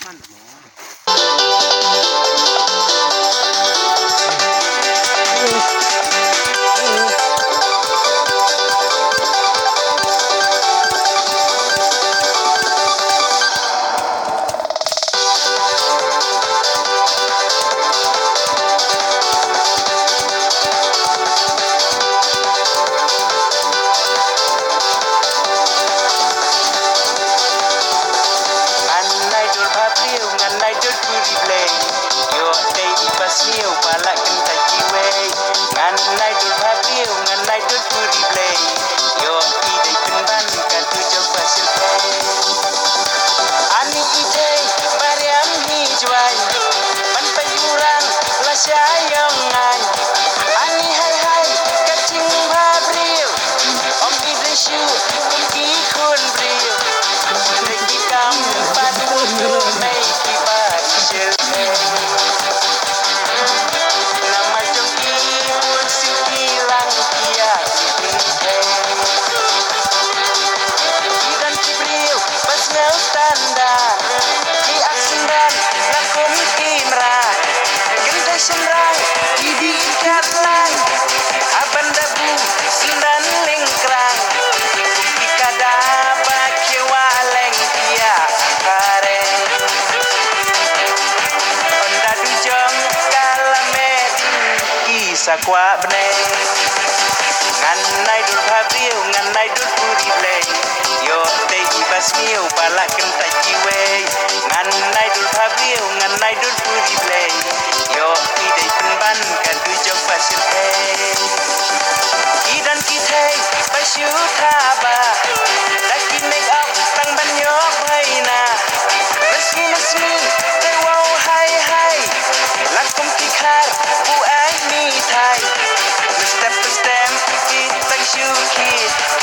มันหมอNganai dot puri play yo dei pasniu balak kentai kiwe nganai dot babiu nganai dot puri play yo idei penban katu jauh pasir play ani idei bariam hi juai man payuran la sayang ngai ani hai hai kacing babriu om idei shu ki kun briu reki kam padu mai Semrang didikat lang aban dabu sendan lingkrang ikada bakewaleng dia kare onda dujong kalameding kisah kwa bne nganai dul babriu nganai dul puri blei yo dei basmiu balak kentai kiwe nganai dul babriu nganai dul puri blei yo idei penban kadu jauh pasir play idan kitei pasyu thaba daki make up tang banyok bhaina resmi tewau hai hai lakum tikhar bu ai mi thai step kitang syuki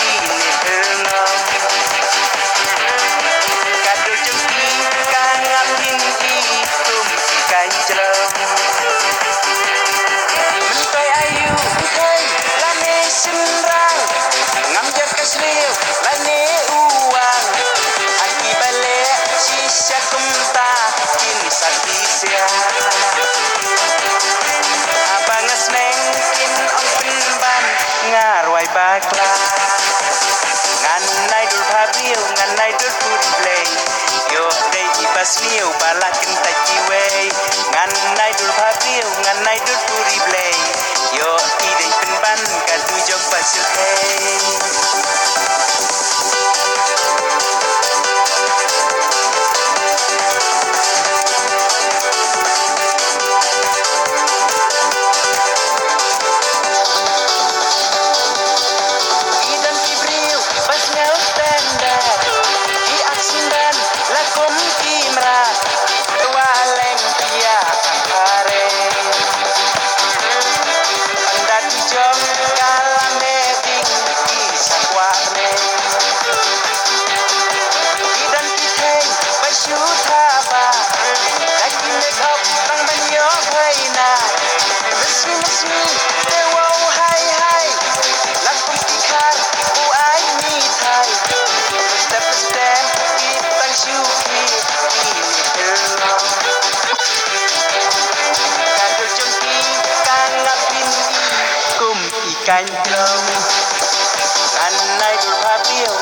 ini hengam kadu jengki kangapin ikum ikan jelam mentai ayu mentai lane semrang ngamjar kesriu lane uang aki balik sisa kumta kini satisya abang ngesneng kin on penban ngarwai bakla nganai dul babiu nganai dul puri play yo dei basmiu balak kentai kiwe nganai dul babiu nganai dul puri play yo idei penban kadu jauh pasir play ikan jelong nganai dul babiu